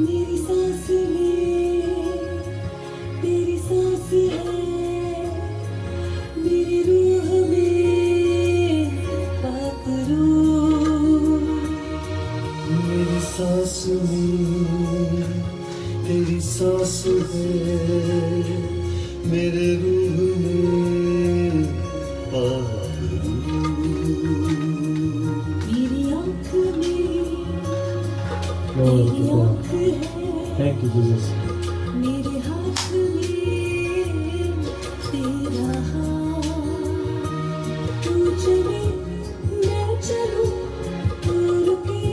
मेरी सांस में तेरी सांस है, मेरी रूह में पाक रूह। मेरी सांस में तेरी सांस है, मेरे रूह में पाक रूह। मेरी आँख में Glory तेरी to आँख God. है, Thank you, Jesus. मेरे हाथ में तेरा हाथ। तू चले मैं चलूं, तू रुके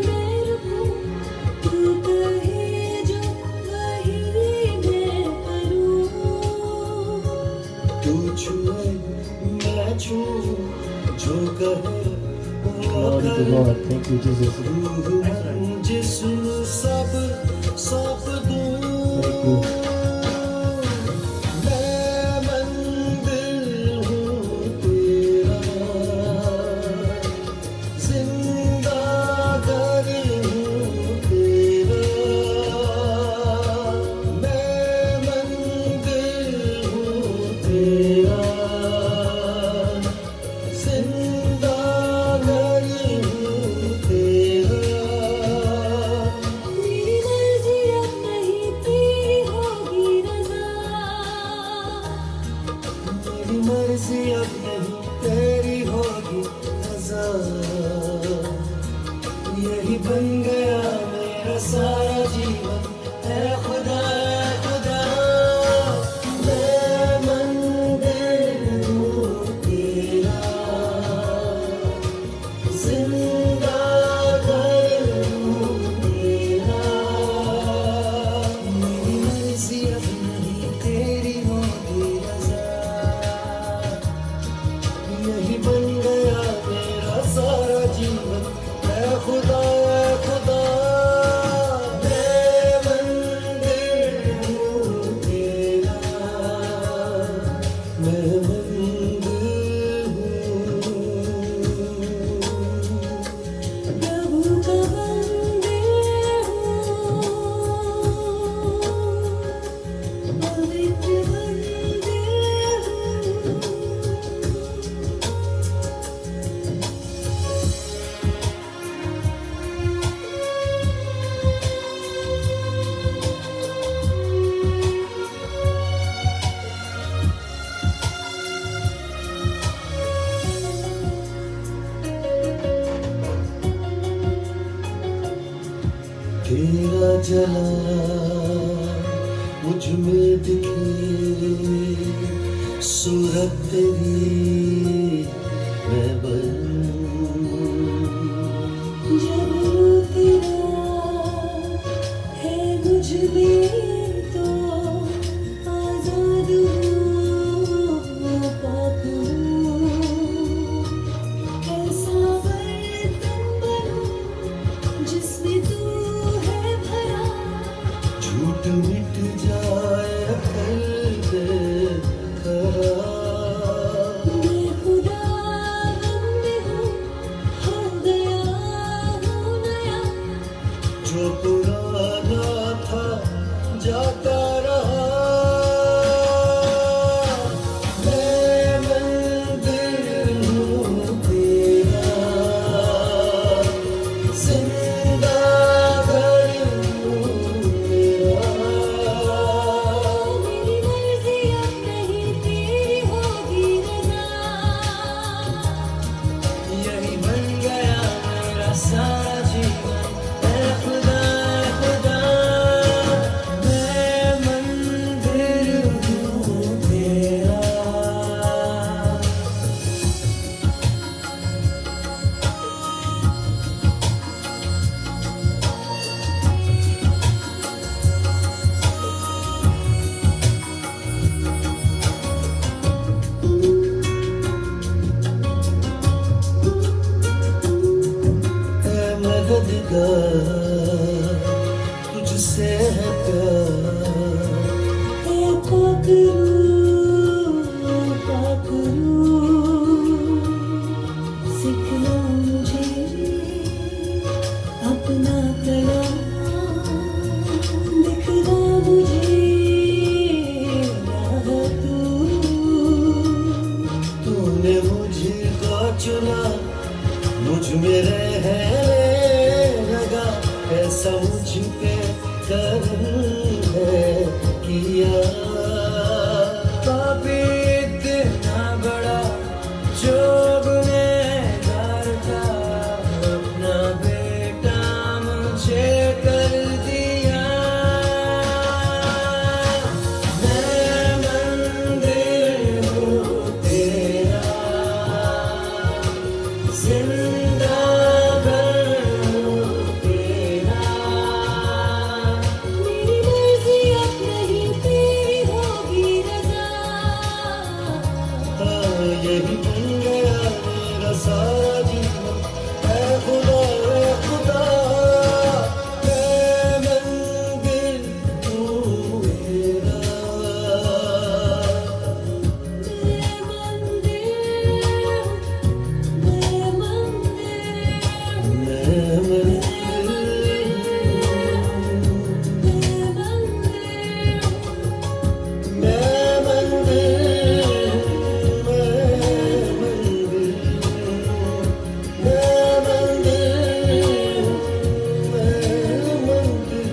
मैं रुकूं, तू कहे जो वही मैं करूं। तू छुए मैं छूऊं, जो कहे वो Glory to करूं। God. Thank you, Jesus. रूह मन जिस्म सब सौंप दूं। Thank you. मैं मंदिर हूँ तेरा, जिंदा घर हूँ तेरा। मैं मंदिर हूँ तेरा, जिंदा घर हूँ तेरा। मेरी मर्जी अब नहीं तेरी होगी रज़ा। मेरी मर्जी अब नहीं तेरी होगी रज़ा। यही बन गया मेरा सारा जीवन, ऐ खुदा ऐ खुदा। मैं मंदिर हूँ तेरा, जिंदा घर हूँ तेरा। मेरी मर्जी अब नहीं तेरी होगी रज़ा। यही बन गया मेरा सारा जीवन, ऐ खुदा ऐ खुदा। मैं मंदिर हूँ तेरा, मैं मंदिर हूँ। प्रभु का मंदिर हूँ, पवित्र मंदिर हूँ। तेरा जला मुझ में दिखे, सूरत तेरी मैं बनूं। जब वो तेरा है मुझ में तो आजाद हूँ, पाक हूँ। ऐसा बर्तन बनूं जिसमें तू है भरा। झूठ मिट जाए कल पे खरा। मैं खुदा बंद हूँ, हो गया हूँ नया। जो पुराना था जाता रहा। मैं मंदिर हूँ तेरा, जिंदा घर हूँ तेरा। मेरी मर्जी अब नहीं तेरी होगी रज़ा। यही बन गया मेरा सारा जीवन, ऐ खुदा ऐ खुदा। मैं मंदिर हूँ तेरा। ऐ मददगार तुझसे है प्यार। ऐ पाक रूह, पाक रूह। सिखला मुझे अपना कलाम, है किया पापी इतना बड़ा जो गुनहगार था अपना बेटा मुझे कर दिया मैं मंदिर हूँ तेरा जिंदा घर हूँ तेरा मेरी मर्जी अब नहीं तेरी होगी रजा यही बन गया मेरा सारा जीवन ऐ खुदा मैं मंदिर हूँ तेरा मैं मंदिर मैं मंदिर मैं मंदिर मैं मंदिर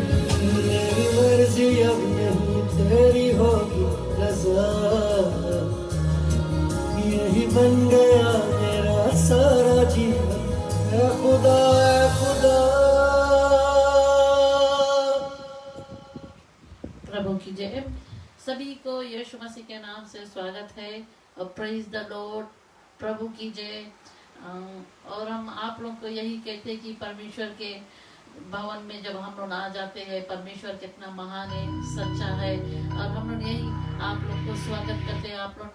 मेरी मर्जी अब नहीं तेरी होगी रज़ा यही बन गया मेरा सारा जीवन ऐ खुदा प्रभु की जय। सभी को यीशु मसीह के नाम से स्वागत है और प्रेज द लॉर्ड। प्रभु की जय। और हम आप लोग को यही कहते हैं कि परमेश्वर के भवन में जब हम लोग आ जाते हैं, परमेश्वर कितना महान है, सच्चा है। और हम लोग यही आप लोग को स्वागत करते हैं। आप लोग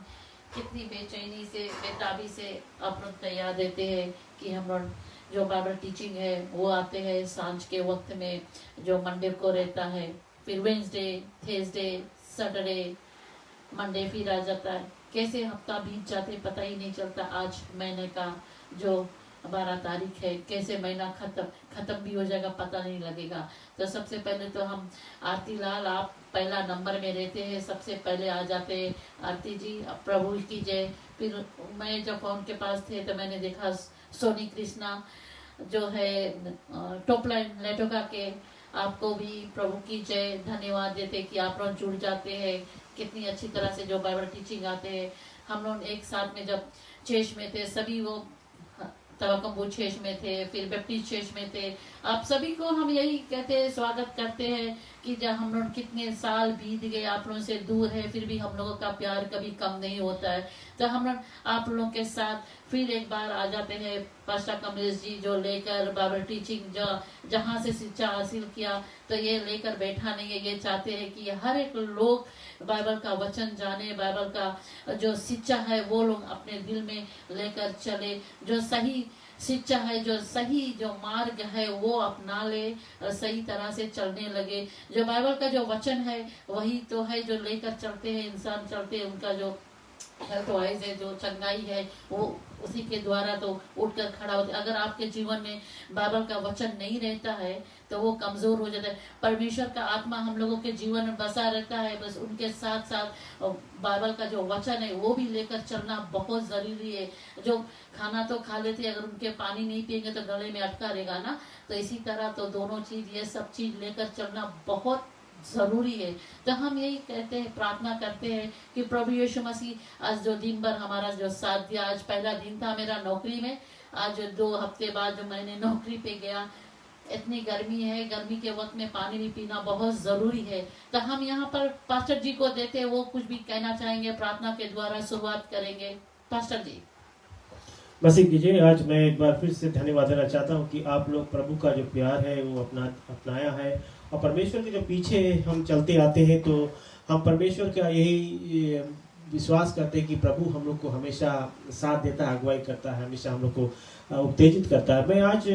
कितनी बेचैनी से, बेताबी से आप लोग तैयार देते हैं कि हम लोग जो बाइबल टीचिंग है वो आते हैं सांझ के वक्त में, जो मंडे को रहता है, फिर वेंसडे, थर्सडे, सैटरडे, मंडे फिर आ जाता है। कैसे हफ्ता बीत जाते पता ही नहीं चलता। आज महीने का जो 12 तारीख है, कैसे महीना खत्म भी हो जाएगा पता नहीं लगेगा। तो सबसे पहले तो हम आरती लाल, आप पहला नंबर में रहते हैं, सबसे पहले आ जाते हैं। आरती जी, अब प्रभु की जय। फिर मैं जब फोन के पास थे तो मैंने देखा सोनी कृष्णा जो है टॉपलाइन लेटोका के, आपको भी प्रभु की जय। धन्यवाद देते कि आप लोग जुड़ जाते हैं, कितनी अच्छी तरह से जो बाइबल टीचिंग आते हैं। हम लोग एक साथ में जब चर्च में थे, सभी वो तवकम्बू चर्च में थे, फिर बैप्टिस्ट चर्च में थे। आप सभी को हम यही कहते हैं, स्वागत करते हैं कि जब हम लोग कितने साल बीत गए, आप लोगों से दूर है, फिर भी हम लोगों का प्यार कभी कम नहीं होता है। तो हम लोग आप लोगों के साथ फिर एक बार आ जाते हैं। पास्टर कमलेश जी जो लेकर बाइबल टीचिंग जहाँ से शिक्षा हासिल किया, तो ये लेकर बैठा नहीं है। ये चाहते हैं कि हर एक लोग बाइबल का वचन जाने, बाइबल का जो शिक्षा है वो लोग अपने दिल में लेकर चले, जो सही शिक्षा है, जो सही जो मार्ग है वो अपना ले, सही तरह से चलने लगे। जो बाइबल का जो वचन है वही तो है जो लेकर चलते हैं, इंसान चलते हैं, उनका जो हेल्थ वाइज है, जो चंगाई है, वो उसी के द्वारा तो उठकर खड़ा होता है। अगर आपके जीवन में बाइबल का वचन नहीं रहता है तो वो कमजोर हो जाता है। परमेश्वर का आत्मा हम लोगों के जीवन में बसा रहता है, बस उनके साथ साथ बाइबल का जो वचन है वो भी लेकर चलना बहुत जरूरी है। जो खाना तो खा लेते, अगर उनके पानी नहीं पिएंगे तो गले में अटका रहेगा ना। तो इसी तरह तो दोनों चीज, ये सब चीज लेकर चलना बहुत जरूरी है। तो हम यही कहते हैं, प्रार्थना करते हैं कि प्रभु यीशु मसीह आज जो दिन भर हमारा जो साथ दिया, आज पहला दिन था मेरा नौकरी में, आज 2 हफ्ते बाद जो मैंने नौकरी पे गया, इतनी गर्मी है, गर्मी के वक्त में पानी भी पीना बहुत जरूरी है। तो हम यहाँ पर पास्टर जी को देते हैं, वो कुछ भी कहना चाहेंगे, प्रार्थना के द्वारा शुरुआत करेंगे। पास्टर जी। मसीह कीजिए। आज मैं एक बार फिर से धन्यवाद देना चाहता हूँ कि आप लोग प्रभु का जो प्यार है वो अपनाया है, और परमेश्वर के जो पीछे हम चलते आते हैं, तो हम परमेश्वर का यही विश्वास करते हैं कि प्रभु हम लोग को हमेशा साथ देता है, अगुवाई करता है, हमेशा हम लोग को उत्तेजित करता है। मैं आज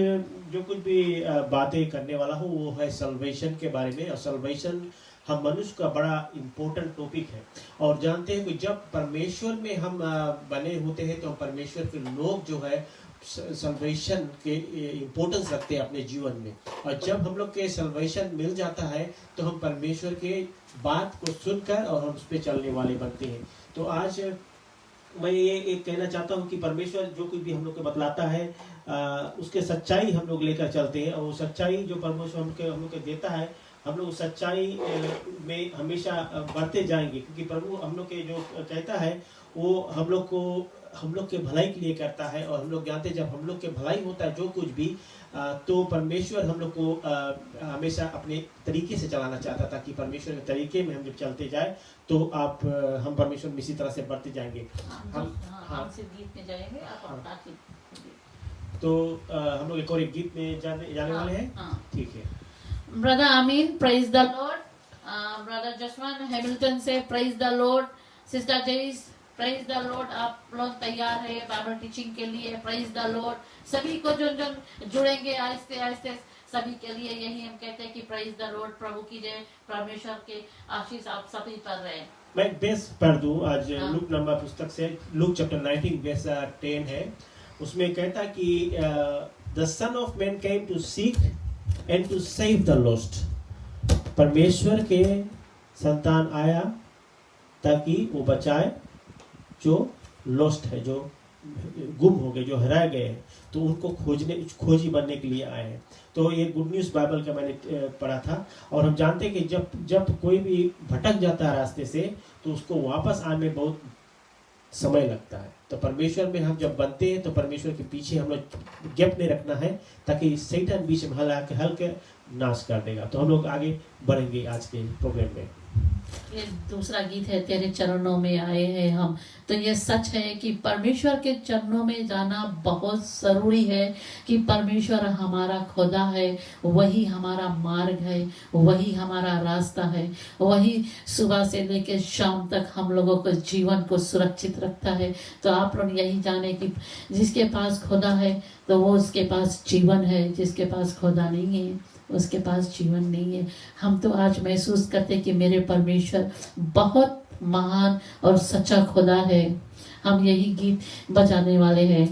जो कुछ भी बातें करने वाला हूँ वो है सल्वेशन के बारे में। और सल्वेशन हम मनुष्य का बड़ा इम्पोर्टेंट टॉपिक है, और जानते हैं कि जब परमेश्वर में हम बने होते हैं तो परमेश्वर के लोग जो है सल्वेशन के इम्पोर्टेंस रखते हैं अपने जीवन में। और जब हम लोग के सल्वेशन मिल जाता है तो हम परमेश्वर के बात को सुनकर और हम उस पर चलने वाले बनते हैं। तो आज मैं ये एक कहना चाहता हूँ कि परमेश्वर जो कुछ भी हम लोग को बतलाता है उसके सच्चाई हम लोग लेकर चलते हैं, और वो सच्चाई जो परमेश्वर हम लोग को देता है हम लोग सच्चाई में हमेशा बढ़ते जाएंगे, क्योंकि प्रभु हम लोग के जो कहता है वो हम लोग के भलाई के लिए करता है। और हम लोग जानते हैं जब हम लोग के भलाई होता है जो कुछ भी तो परमेश्वर हम लोग को हमेशा अपने तरीके से चलाना चाहता था, कि परमेश्वर के तरीके में हम जब चलते जाए तो हम परमेश्वर में इसी तरह से बढ़ते जाएंगे। हम से गीत में जाएंगे आप तो हम लोग एक और एक गीत में जाने वाले हैं। ठीक है ब्रदर आमीन, praise the Lord. Brother Jaswant Hamilton से प्रेज द लॉर्ड। सिस्टर जेस प्रेज द लॉर्ड। आप लोग तैयार है बाइबल टीचिंग के लिए? Praise the Lord. सभी को जो जुड़ेंगे आहिस्ते आहिस्ते, सभी के लिए यही हम कहते हैं कि प्रेज द लॉर्ड। प्रभु की जय, परमेश्वर के आशीष आप सभी पर रहे। मैं बेस पढ़ दूं आज लूक नंबर पुस्तक से, लूक चैप्टर 19 बेस 10 है। उसमें कहता कि the son of man came to seek and to save the lost. परमेश्वर के संतान आया ताकि वो बचाए जो लॉस्ट है, जो गुम हो गए, जो हराए गए हैं, तो उनको खोजी बनने के लिए आए हैं। तो ये गुड न्यूज़ बाइबल का मैंने पढ़ा था। और हम जानते हैं कि जब कोई भी भटक जाता है रास्ते से तो उसको वापस आने में बहुत समय लगता है। तो परमेश्वर में हम जब बनते हैं तो परमेश्वर के पीछे हम लोग गैप नहीं रखना है, ताकि शैतान बीच में हल्के नाश कर देगा। तो हम लोग आगे बढ़ेंगे आज के प्रोग्राम में। ये दूसरा गीत है, तेरे चरणों में आए हैं हम। तो ये सच है कि परमेश्वर के चरणों में जाना बहुत जरूरी है, कि परमेश्वर हमारा खुदा है, वही हमारा मार्ग है, वही हमारा रास्ता है, वही सुबह से लेकर शाम तक हम लोगों को जीवन को सुरक्षित रखता है। तो आप लोग यही जाने कि जिसके पास खुदा है तो वो उसके पास जीवन है, जिसके पास खुदा नहीं है उसके पास जीवन नहीं है। हम तो आज महसूस करते कि मेरे परमेश्वर बहुत महान और सच्चा खुदा है। हम यही गीत बजाने वाले हैं।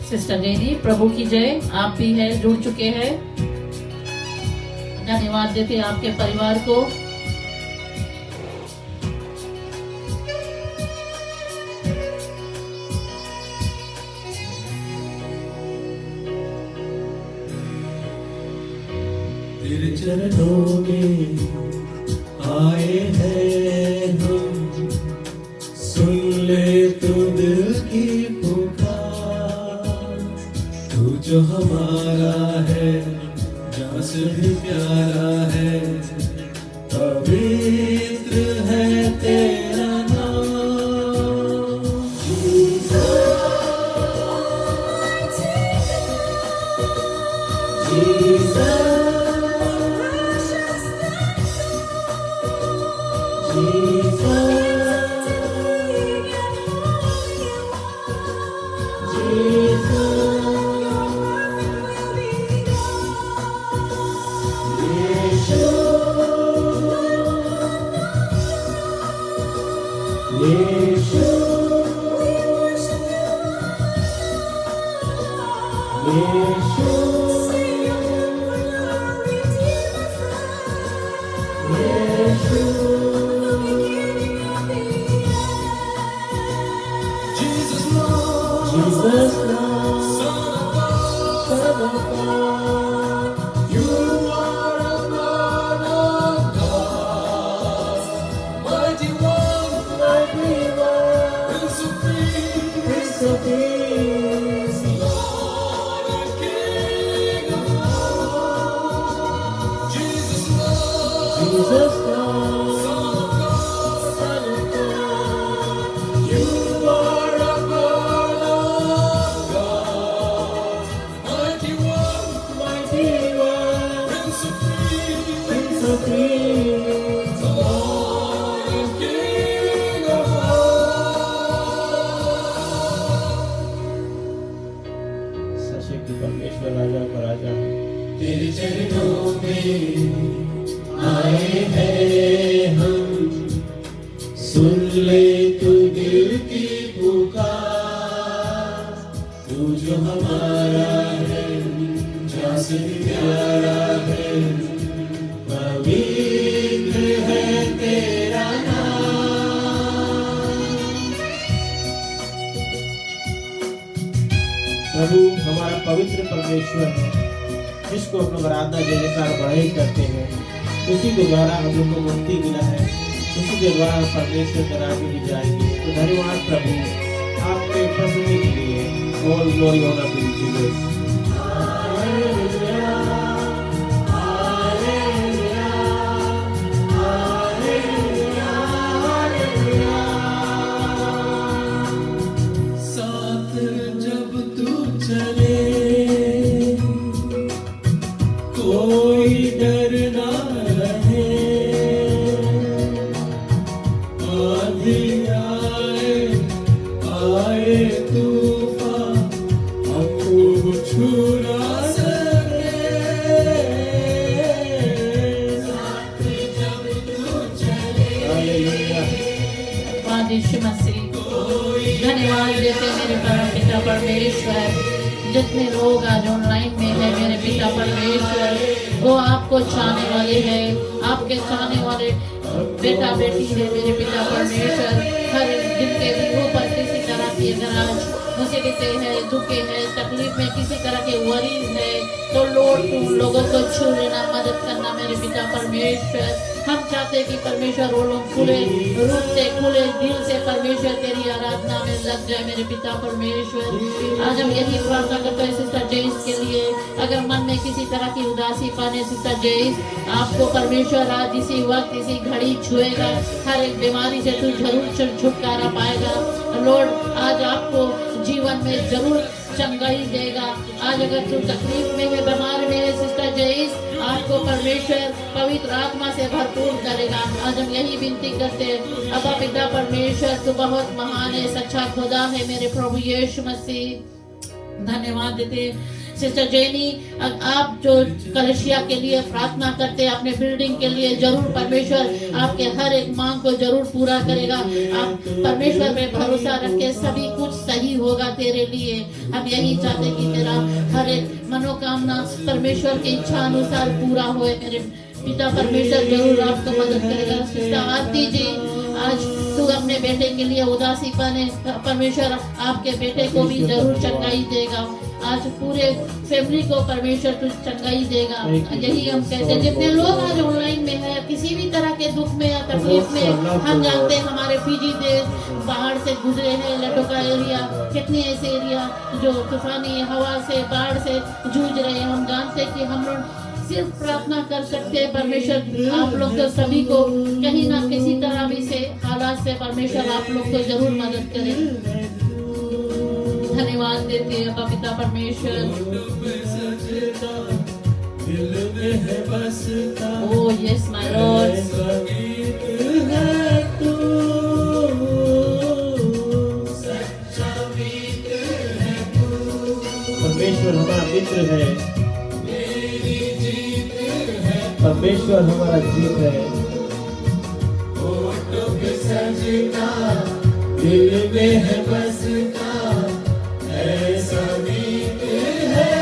सिस्टर जेनी प्रभु की जय। आप भी है जुड़ चुके हैं, धन्यवाद देते आपके परिवार को। तेरे चरणों में आए हैं हम, सुन ले तू दिल की पुकार। तू जो हमारा है, जान से भी प्यारा है, पवित्र है तेरा नाम। तू जो हमारा है, जान से भी प्यारा है, परमेश्वर है, जिसको हम लोग आराधना जयकार बढ़ाई करते हैं, उसी के द्वारा हम लोग को मुक्ति मिला है, उसी के द्वारा परमेश्वर के नाम मिली जाएगी। तो धन्यवाद प्रभु, आपके प्रसन्न के लिए और ग्लोरी होना चाहिए। साथ जब तू चले कोई डर ना रहे, आंधी आए तूफान हमको छू ना सके। साथ जब तू चले यीशु मसीह धन्यवाद देते मेरे परम पिता परमेश्वर। जितने लोग आज ऑनलाइन में है मेरे पिता परमेश्वर, वो आपको चाहने वाले हैं, आपके चाहने वाले बेटा बेटी है मेरे पिता परमेश्वर। हर जिनके भी ऊपर किसी तरह की अगर आज मुसीबतें हैं, दुखे हैं, तकलीफ में किसी तरह के वरीज है, तो लॉर्ड तुम लोगों को छू लेना, मदद करना मेरे पिता परमेश्वर। हम चाहते हैं कि परमेश्वर वो लोग खुले रूप से, खुले दिल से परमेश्वर तेरी आराधना में लग जाए मेरे पिता परमेश्वर। आज हम यही प्रार्थना करते हैं सिस्टर जेस के लिए। अगर मन में किसी तरह की उदासी पाने सिस्टर जेस, आपको परमेश्वर आज इसी वक्त इसी घड़ी छुएगा, हर एक बीमारी से तू जरूर छुटकारा पाएगा। लॉर्ड आज आपको जीवन में जरूर चंगाई देगा। आज अगर तू तकलीफ में है, बीमार में है सिस्टर जयीस, आपको परमेश्वर पवित्र आत्मा से भरपूर करेगा। आज हम यही विनती करते हैं, अबा पिता परमेश्वर तू बहुत महान है, सच्चा खुदा है मेरे प्रभु यीशु मसीह। धन्यवाद देते सिस्टर जेनी, आप जो कलेशिया के लिए प्रार्थना करते हैं, अपने बिल्डिंग के लिए, जरूर परमेश्वर आपके हर एक मांग को जरूर पूरा करेगा। आप परमेश्वर में भरोसा रखे, सभी कुछ सही होगा तेरे लिए। हम यही चाहते कि तेरा हर एक मनोकामना परमेश्वर की इच्छा अनुसार पूरा होए मेरे पिता परमेश्वर जरूर आपको मदद करेगा। सिस्टर आरती जी, आज तू अपने बेटे के लिए उदासी पाने, परमेश्वर आपके बेटे को भी जरूर चंगाई देगा। आज पूरे फैमिली को परमेश्वर तू चंगाई देगा। यही हम कहते हैं, जितने लोग आज ऑनलाइन में है, किसी भी तरह के दुख में या तकलीफ में, हम जानते हैं हमारे फीजी देश बाढ़ से गुजरे हैं, लटोका एरिया, कितने ऐसे एरिया जो तूफानी हवा से, बाढ़ से जूझ रहे हैं। हम जानते हैं कि हम लोग सिर्फ प्रार्थना कर सकते हैं परमेश्वर आप लोग तो सभी को कहीं ना किसी तरह भी से हालात से परमेश्वर आप लोग को जरूर मदद करे। धन्यवाद देते हैं अब्बा पिता परमेश्वर। ओह यस माय लॉर्ड, परमेश्वर हमारा मित्र है, परमेश्वर हमारा जीत है। दिल में है बसता ऐसा मीत है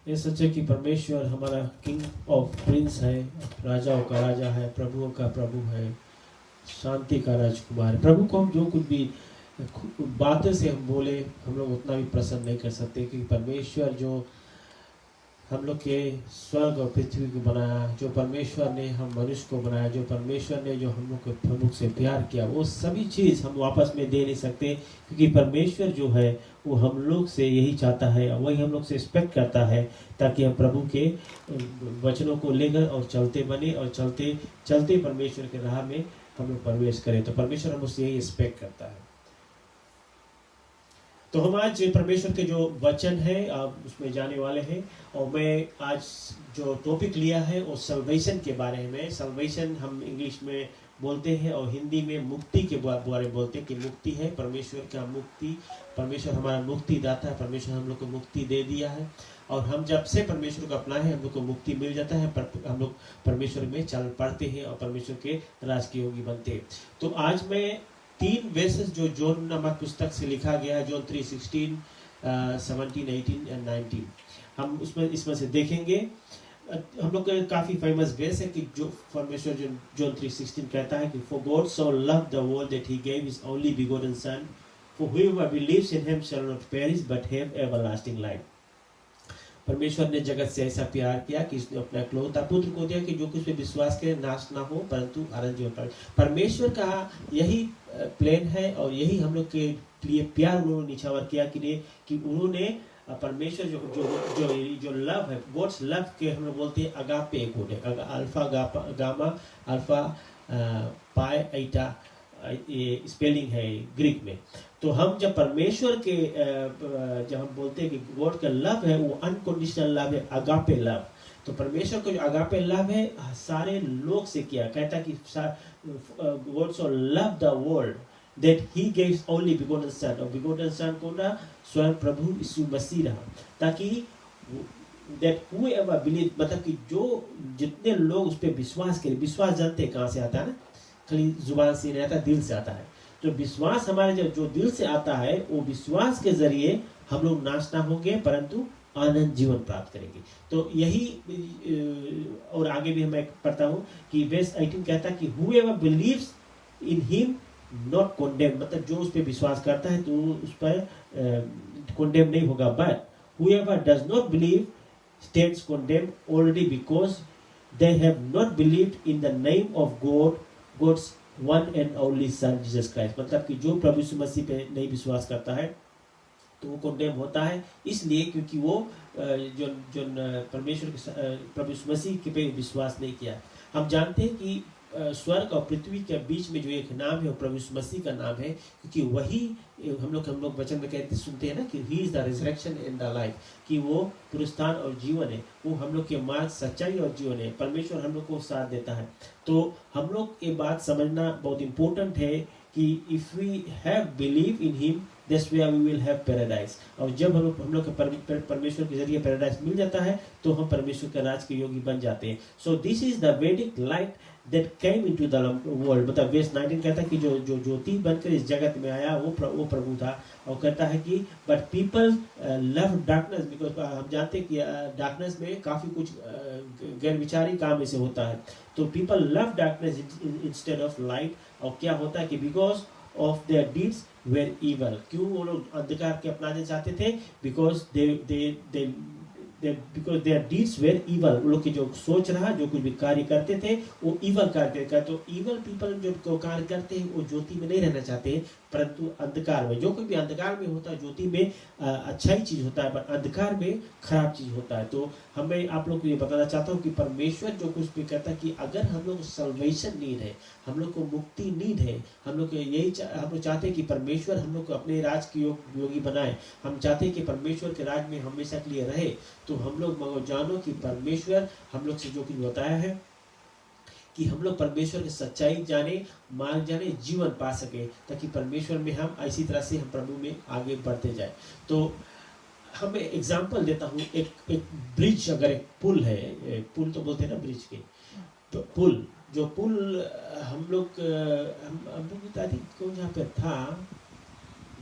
ये सच है कि परमेश्वर हमारा किंग ऑफ प्रिंस है, राजाओं का राजा है, प्रभुओं का प्रभु है, शांति का राजकुमार है। प्रभु को हम जो कुछ भी बातें से हम बोले, हम लोग उतना भी प्रसन्न नहीं कर सकते, क्योंकि परमेश्वर जो हम लोग के स्वर्ग और पृथ्वी को बनाया, जो परमेश्वर ने हम मनुष्य को बनाया, जो परमेश्वर ने जो हम लोग को प्रभु से प्यार किया, वो सभी चीज़ हम वापस में दे नहीं सकते, क्योंकि परमेश्वर जो है वो हम लोग से यही चाहता है, वही हम लोग से एक्सपेक्ट करता है, ताकि हम प्रभु के वचनों को लेकर और चलते बने और चलते चलते परमेश्वर के राह में हम लोग प्रवेश करें। तो परमेश्वर हम उससे यही एक्सपेक्ट करता है। तो हम आज परमेश्वर के जो वचन है आप उसमें जाने वाले हैं, और मैं आज जो टॉपिक लिया है वो सल्वेशन के बारे में। सल्वेशन हम इंग्लिश में बोलते हैं और हिंदी में मुक्ति के बारे में बोलते हैं कि मुक्ति है, परमेश्वर का मुक्ति, परमेश्वर हमारा मुक्ति दाता है, परमेश्वर हम लोग को मुक्ति दे दिया है, और हम जब से परमेश्वर को अपनाए हैं हम लोग को मुक्ति मिल जाता है, हम लोग परमेश्वर में चल पड़ते हैं और परमेश्वर के राज के योगी बनते हैं। तो आज मैं 3 वर्सेस जो जॉन नामक पुस्तक से लिखा गया है, जॉन 3:16, 17, 18 एंड 19, हम इसमें से देखेंगे। हम लोग का काफी फेमस वर्स है कि जो परमेश्वर जो जॉन 3:16 कहता है कि for God so loved the world that he gave his only begotten son, for whoever believes in him shall not perish but have everlasting life. परमेश्वर ने जगत से ऐसा प्यार किया कि इसने अपना इकलौता पुत्र को दिया कि जो कुछ पे विश्वास करे नाश ना हो परंतु अनंत जीवन पाए। परमेश्वर का यही प्लान है और यही हम लोग के लिए प्यार उन्होंने निछावर किया कि उन्होंने परमेश्वर जो लव है, गॉड्स लव के हम लोग बोलते हैं अगापे कोड है, अल्फा गामा अल्फा पाई एटा ये स्पेलिंग है ग्रीक में। तो हम जब परमेश्वर के जब हम बोलते हैं कि गॉड का लव है वो अनकंडीशनल लव है, अगापे लव। तो परमेश्वर का जो अगापे लव है सारे लोग से किया, कहता कि God so love the world that he gave only begotten son, और begotten son कौन रहा? स्वयं प्रभु यीशु मसीह रहा, ताकि that whoever believe, मतलब कि जो जितने लोग उस पर विश्वास करें। विश्वास जानते हैं कहाँ से आता है ना, खाली जुबान से नहीं आता, दिल से आता है। तो विश्वास हमारे जो दिल से आता है वो विश्वास के जरिए हम लोग नाश ना होंगे परंतु आनंद जीवन प्राप्त करेंगे। तो यही और आगे भी मैं पढ़ता हूँ कि वर्स 18 कहता है कि whoever believes in him not condemned, मतलब जो उस पर विश्वास करता है तो उस पर condemn नहीं होगा, but whoever does not believe stands condemned already because they have not believed in the name of God, God's one and only son Jesus Christ। मतलब कि जो प्रभु यीशु मसीह पे नहीं विश्वास करता है तो वो condemn होता है, इसलिए क्योंकि वो जो परमेश्वर के प्रभु यीशु मसीह के पे विश्वास नहीं किया। हम जानते हैं कि स्वर्ग और पृथ्वी के बीच में जो एक नाम है वो प्रभु यीशु मसीह का नाम है, क्योंकि वही हम लोग वचन में कहते सुनते हैं ना कि he is the resurrection and the life, कि वो पुनरुत्थान और जीवन है, वो हम लोग के मार्ग सच्चाई और जीवन है। परमेश्वर हम लोग को साथ देता है। तो हम लोग ये बात समझना बहुत इंपॉर्टेंट है कि if we have believe in him that's where we will have paradise. और जब हम लोग के परमेश्वर के जरिए पैराडाइज मिल जाता है तो हम परमेश्वर के राज के योगी बन जाते हैं। So this is the Vedic light that came into the world। मतलब वर्स 19 कहता है कि जो ज्योति बनकर इस जगत में आया वो प्रभु था, और कहता है कि but people love darkness because हम जानते हैं कि darkness में काफी कुछ गैर विचारी काम ऐसे होता है। तो people love darkness instead of light, और क्या होता है कि because of their deeds were evil। क्यों वो लोग अंधकार के अपनाने चाहते थे? because because their deeds were evil। वो लोग की जो सोच रहा, जो कुछ भी कार्य करते थे वो evil कार्य करते। तो evil people जो कार्य करते हैं वो ज्योति में नहीं रहना चाहते हैं परंतु अंधकार में। जो कोई भी अंधकार में होता है ज्योति में अच्छा ही चीज होता है, पर अंधकार में खराब चीज होता है। तो हमें आप लोग को ये बताना चाहता हूँ कि परमेश्वर जो कुछ भी कहता है कि अगर हम लोग सल्वेशन नीड है, हम लोग को मुक्ति नीड है, हम लोग हम लोग चाहते हैं कि परमेश्वर हम लोग को अपने राज की योगी बनाए, हम चाहते हैं कि परमेश्वर के राज में हमेशा के लिए रहे, तो हम लोग जानो कि परमेश्वर हम लोग से जो कुछ बताया है कि हम लोग परमेश्वर की सच्चाई जाने, मार्ग जाने, जीवन पा सके, ताकि परमेश्वर में हम इसी तरह से हम प्रभु में आगे बढ़ते जाए। तो हम एग्जांपल देता हूँ, एक ब्रिज, अगर एक पुल है, पुल तो बोलते हैं ना ब्रिज के, तो पुल हम लोग की दादी को जहाँ पे था,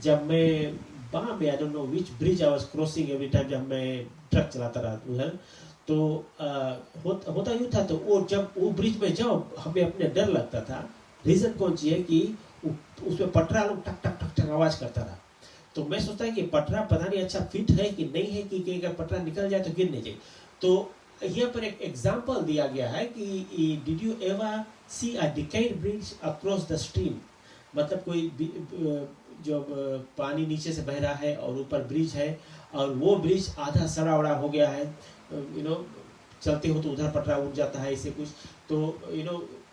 जब मैं वहाँ में आई don't know which bridge I was crossing every time, जब मैं ट्रक चलाता रहा उधर, तो होता यूँ था, तो वो जब वो ब्रिज में जाओ हमें अपने डर लगता था। रीज़न कौन सी है कि उसमें पटरा लोग टक टक टक टक आवाज़ करता रहा। तो मैं सोचता है कि पटरा पता नहीं अच्छा फिट है कि नहीं है, कि अगर पटरा निकल जाए तो गिर नहीं जाए। तो यहाँ पर एक एग्जाम्पल दिया गया है कि did you ever see a decade bridge across the stream, मतलब कोई जो पानी नीचे से बह रहा है और ऊपर ब्रिज है, और वो ब्रिज आधा सड़ा उड़ा हो गया है, चलते हो तो उधर पटरा उठ जाता है, ऐसे कुछ, तो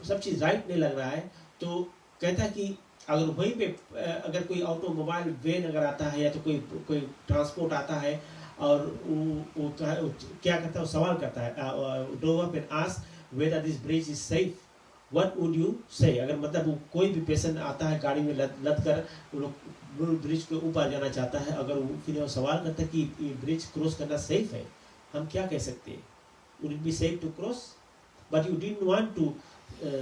सब चीज़ राइट नहीं लग रहा है। तो कहता है कि अगर वहीं पे अगर कोई ऑटोमोबाइल वैन अगर आता है या तो कोई ट्रांसपोर्ट आता है, और वो क्या करता है, वो सवाल करता है, drove up and ask whether this bridge is safe, what would you से। अगर मतलब वो कोई भी पेशेंट आता है गाड़ी में लद कर, वो लोग ब्रिज के ऊपर जाना चाहता है, अगर वो फिर वो सवाल करता है कि ये ब्रिज क्रॉस करना सेफ है, हम क्या कह सकते हैं, would it be safe to cross, but you didn't want to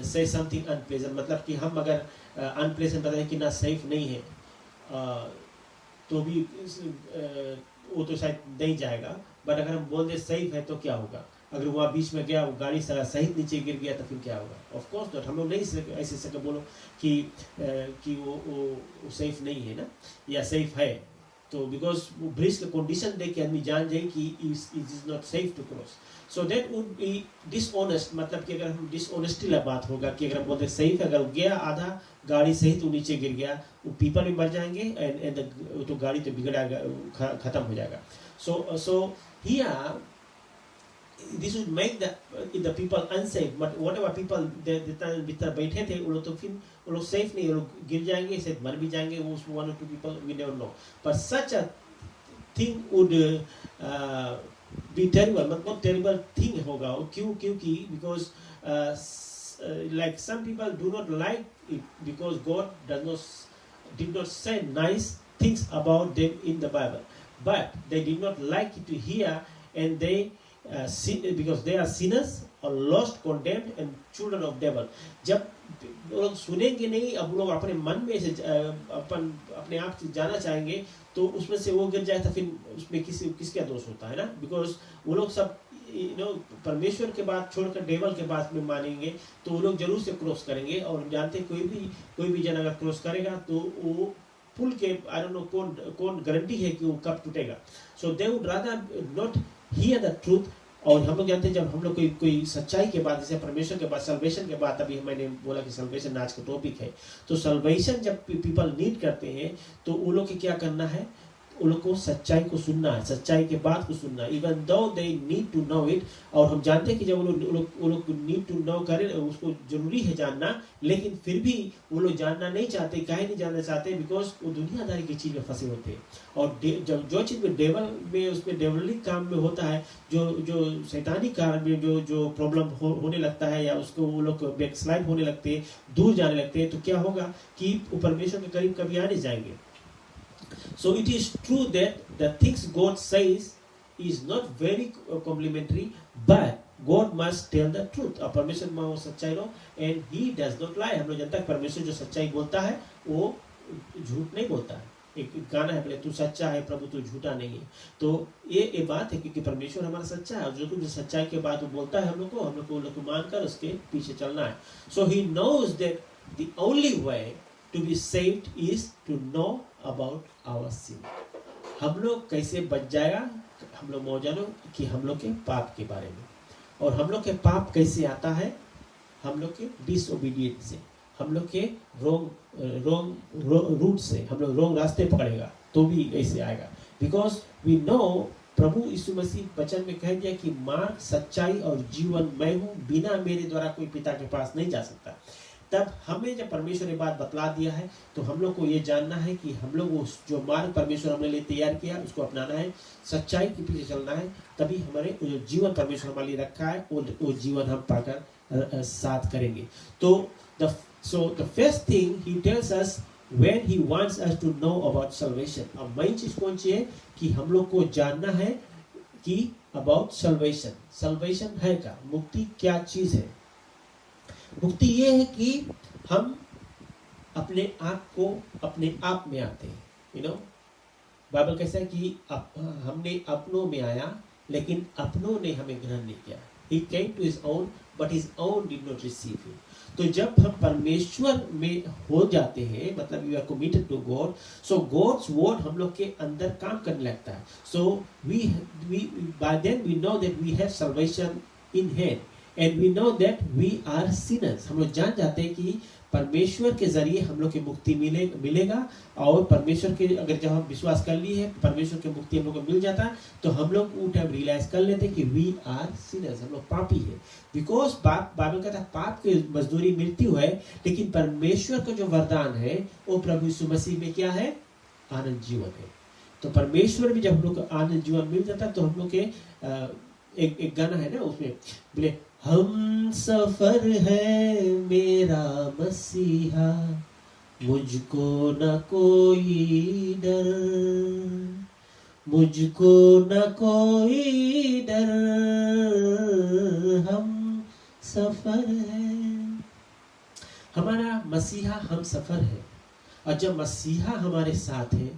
say something unpleasant, मतलब कि हम अगर अनप्लेजेंट बताएं कि ना सेफ नहीं है, तो भी वो तो शायद नहीं जाएगा। बट अगर हम बोल दे सेफ है तो क्या होगा, अगर वहाँ बीच में गया, वो गाड़ी सहित नीचे गिर गया तो फिर क्या होगा। ऑफ कोर्स नॉट, हम लोग नहीं ऐसे सके बोलो कि वो सेफ नहीं है ना, या सेफ है, तो बिकॉज ब्रिज का कंडीशन देख के आदमी जान जाए कि it is not safe to cross. So that would be dishonest, मतलब कि अगर हम डिसऑनेस्टी वाला बात होगा कि अगर हम बोलते सेफ है, अगर गया आधा गाड़ी सहित वो नीचे गिर गया, वो पीपल भी मर जाएंगे एंड तो गाड़ी तो बिगड़ेगा, खत्म हो जाएगा। So here this would make the people unsafe, but whatever people भीतर बैठे थे वो लोग तो फिर वो लोग सेफ नहीं, वो लोग गिर जाएंगे, शायद मर भी जाएंगे, वो one or two people we never know, but such a thing would be terrible, मतलब terrible thing होगा। क्योंकि because like some people do not like it because God did not say nice things about them in the Bible, but they did not like it to hear, and they because they are sinners or lost, condemned and children of devil। जब लोग सुनेंगे नहीं, अब लोग अपने मन में से अपने आप से जाना चाहेंगे, तो उसमें से वो गिर जाए तो फिर उसमें किसका दोष होता है ना, बिकॉज वो लोग सब परमेश्वर के बात छोड़कर डेवल के बात में मानेंगे, तो वो लोग जरूर से क्रॉस करेंगे। और जानते कोई भी जन अगर क्रॉस करेगा तो वो पुल के आई डोंट नो कौन गारंटी है कि वो कब टूटेगा। So they would rather not hear the truth. और हम लोग जानते हैं जब हम लोग कोई सच्चाई के बाद, जैसे परमेश्वर के बाद, सल्वेशन के बाद, अभी मैंने बोला कि सल्वेशन आज का टॉपिक है, तो सल्वेशन जब पीपल नीड करते हैं तो वो लोग को क्या करना है, उन लोग को सच्चाई को सुनना है, सच्चाई के बात को सुनना, even though they need to know it. और हम जानते हैं कि जब वो लोग नीड टू नो करें, उसको जरूरी है जानना, लेकिन फिर भी वो लोग जानना नहीं चाहते। काहे नहीं जानना चाहते? बिकॉज वो दुनियादारी की चीज में फंसे होते हैं। और जो चीज में डेवल में, उसमें डेवलिक काम में होता है, जो शैतानी कारण में जो प्रॉब्लम होने लगता है, या उसको वो लोग बैकस्लाइड होने लगते हैं, दूर जाने लगते हैं, तो क्या होगा कि वो परमेश्वर के करीब कभी आने जाएंगे। So it is true that the things God says is not very complimentary, but God must tell the truth. और परमेश्वर में वो सच्चाई लो, and He does not lie। हम लोग जानते हैं परमेश्वर जो सच्चाई बोलता है वो झूठ नहीं बोलता है। एक गाना है, बोले तू सच्चा है प्रभु, तू झूठा नहीं है। तो ये बात है, क्योंकि परमेश्वर हमारा सच्चा है, और जो कुछ सच्चाई के बाद वो बोलता है हम लोग को मानकर उसके पीछे चलना है। So He knows that the only way to be saved is to know about our sin। हम लोग कैसे बच जाएगा, हम लोग जानो कि हम लोग के पाप के बारे में। और हम लोग के पाप कैसे आता है, हम लोग के डिसओबीडियंस से, हम लोग के रॉन्ग रूट से, हम लोग रॉन्ग रास्ते पकड़ेगा तो भी ऐसे आएगा। बिकॉज वी नो प्रभु यीशु मसीह वचन में कह दिया कि मार्ग, सच्चाई और जीवन मैं हूँ, बिना मेरे द्वारा कोई पिता के पास नहीं जा सकता। तब हमें जब परमेश्वर ने बात बतला दिया है, तो हम लोग को ये जानना है कि हम लोग उस जो मार्ग परमेश्वर हमने लिए तैयार किया उसको अपनाना है, सच्चाई के पीछे चलना है, तभी हमारे जो जीवन परमेश्वर हमारे लिए रखा है वो जीवन हम पाकर साथ करेंगे। तो the first thing he tells us when he wants us to know about salvation। अब मेन चीज कौन सी है कि हम लोग को जानना है कि about salvation है क्या, मुक्ति क्या चीज है। मुक्ति ये है कि हम अपने आप को अपने आप में आते हैं। बाइबल कहता है कि हमने अपनों में आया लेकिन अपनों ने हमें ग्रहण नहीं किया। He came to his own, but his own did not receive him. तो जब हम परमेश्वर में हो जाते हैं, मतलब you are committed to God, so God's word हम लोग के अंदर काम करने लगता है। So we by then we know that we have salvation in hand and we know that we are sinners. हम लोग जान जाते हैं कि परमेश्वर के जरिए हम लोग की मुक्ति मिलेगा और परमेश्वर के अगर जब हम विश्वास कर लिए है परमेश्वर की मुक्ति हम लोग को मिल जाता है तो हम लोग वो टाइम रियलाइज कर लेते हैं कि वी आर सिनर्स, हम लोग पापी है। बिकॉज बाइबल कहता है पाप की मजदूरी मृत्यु है, लेकिन परमेश्वर का जो वरदान है वो प्रभु यीशु मसीह में क्या है? आनंद जीवन है। तो परमेश्वर में जब हम लोग को आनंद जीवन मिल जाता है तो हम लोग के एक गाना है ना, उसमें बोले हम सफर है मेरा मसीहा, मुझको न कोई डर, मुझको न कोई डर, हम सफर है। हमारा मसीहा हम सफर है, और जब मसीहा हमारे साथ है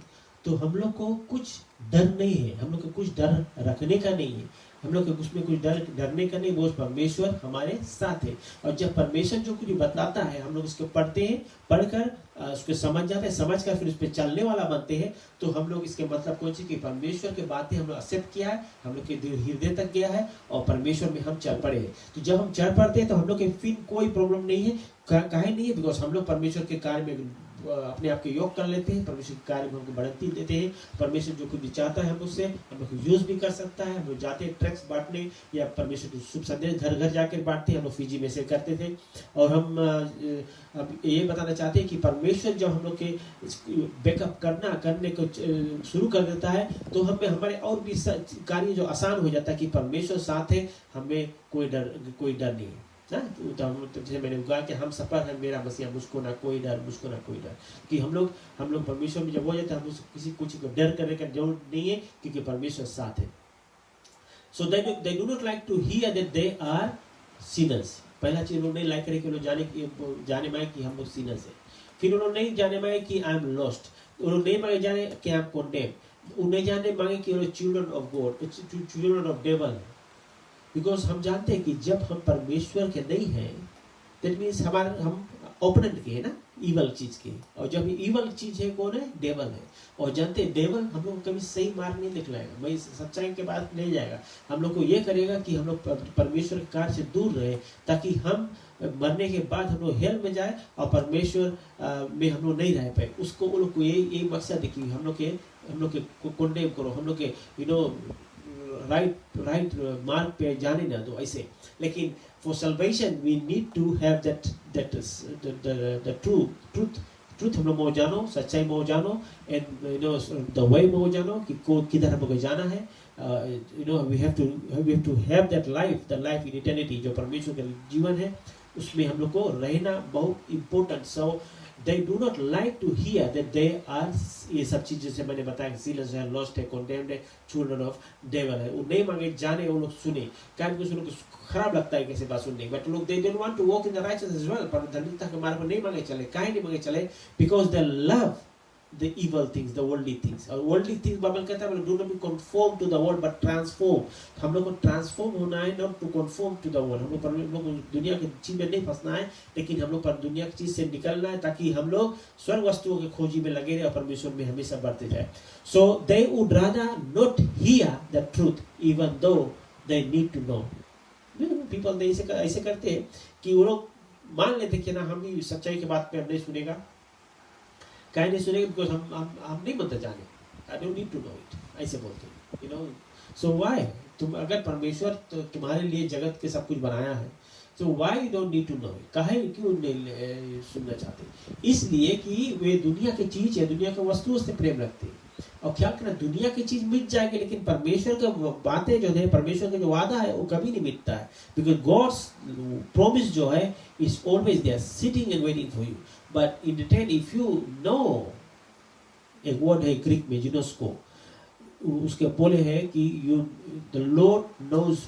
तो हम लोग को कुछ डर नहीं है, हम लोग को कुछ डर रखने का नहीं है, हम लोग को उसमें कुछ डरने का नहीं। वो परमेश्वर हमारे साथ है, और जब परमेश्वर जो कुछ बताता है हम लोग उसको पढ़ते हैं, पढ़कर उसको समझ जाते हैं, समझ कर फिर उस पर चलने वाला बनते हैं, तो हम लोग इसके मतलब कौन सी कि परमेश्वर की बातें हम लोग एक्सेप्ट किया है, हम लोग के हृदय तक गया है और परमेश्वर में हम चल पड़े हैं। तो जब हम चल पड़ते हैं तो हम लोग के फिर कोई प्रॉब्लम नहीं है, काहे नहीं है? बिकॉज हम लोग परमेश्वर के कार्य में अपने आप के योग कर लेते हैं, परमेश्वर के कार्य में हमको बढ़ती देते हैं। परमेश्वर जो कुछ भी चाहता है हम उससे हम लोग यूज भी कर सकता है। हम लोग जाते हैं ट्रैक्स बांटने या परमेश्वर को शुभ संदेश घर घर जाकर बांटते हैं, हम लोग फीजी में से करते थे। और हम अब ये बताना चाहते हैं कि परमेश्वर जब हम लोग के बैकअप करने को शुरू कर देता है तो हमें हमारे और भी कार्य जो आसान हो जाता है कि परमेश्वर साथ है, हमें कोई डर नहीं है ना। तो जैसे मैंने कहा कि हम सफर है मेरा मसीहा, मुझको ना कोई डर, मुझको ना कोई डर, कि हम लोग परमेश्वर में जब हो जाते हैं हम किसी कुछ को डर करने का जरूरत नहीं है क्योंकि परमेश्वर साथ है। So they do not like to hear that they are sinners. पहला चीज उन्होंने नहीं लाइक करे कि लोग जाने मांगे कि हम लोग सिनर्स है। फिर उन्होंने नहीं जाने मांगे कि आई एम लॉस्ट, उन्होंने नहीं मांगे जाने कि आई एम कॉन्डेम्ड, उन्हें जाने मांगे कि children of God, children of devil. Because हम जानते हैं कि जब हम परमेश्वर के नहीं हैं दैट मीन्स हम ओपोनेंट के है ना, इवल चीज के, और जब इवल चीज है कौन है? डेवल है। और जानते हैं डेवल हम लोग कभी सही मार्ग नहीं दिखलाएगा, वही सच्चाई के बाद ले जाएगा, हम लोग को ये करेगा कि हम लोग परमेश्वर के कार्य से दूर रहे ताकि हम मरने के बाद हम लोग हेल में जाए और परमेश्वर में हम लोग नहीं रह पाए। उसको उन लोग को यही मकसद है कि हम लोग के कंडेम करो, हम लोग के राइट मार्ग पे जाने ना दो ऐसे। लेकिन for salvation we need to have that the truth हम लोग में जानो, सच्चाई में जानो, एंड द वे में जानो कि किधर हम लोग जाना है। We have to have that life, the life in eternity, जो परमेश्वर का जीवन है उसमें हम लोग को रहना बहुत important. So they do not like to hear that they are, ये सब चीज जैसे मैंने बताया, sinners है, lost है, condemned है, children of devil है, वो नहीं मांगे जाने, वो लोग सुने, क्या कुछ लोग खराब लगता है कैसे बात सुनने, बट लोग they don't want to walk in the righteousness as well, पर धार्मिकता के मार्ग पर नहीं मांगे चले। काहे नहीं मांगे चले? because they love the evil things, the worldly things। और worldly things बाइबल कहता है do not be conformed to the world but transform। हम लोग को ट्रांसफॉर्म होना है, not to conform to the world। हम लोग दुनिया की चीज में नहीं फंसना है, लेकिन हम लोग पर दुनिया की चीज से निकलना है ताकि हम लोग स्वर्ग वस्तुओं की खोजी में लगे रहे और परमेश्वर में हमेशा बढ़ते जाए। So they would rather not hear the truth even though they need to know। people ऐसे करते हैं कि वो लोग मान लेते कि ना हम भी सच्चाई की बात पे हम नहीं सुनेगा, काहे नहीं सुनेंगे? बिकॉज हम नहीं बनते जाने, I don't need to know it, ऐसे बोलते हैं, यू नो। So why? तुम अगर परमेश्वर तो तुम्हारे लिए जगत के सब कुछ बनाया है, so why you don't need to know it? काहे क्यों नहीं सुनना चाहते? इसलिए कि वे दुनिया की चीज है, दुनिया की वस्तुओं से प्रेम रखते हैं। और क्या करना, दुनिया की चीज मिट जाएगी लेकिन परमेश्वर की बातें जो है, परमेश्वर का जो वादा है वो कभी नहीं मिटता है। बिकॉज गॉड्स प्रॉमिस जो है is always there, sitting and waiting for you. But in return, if you know, एक वर्ड है ग्रीक में जिनोस्को, उसके बोले है कि the Lord knows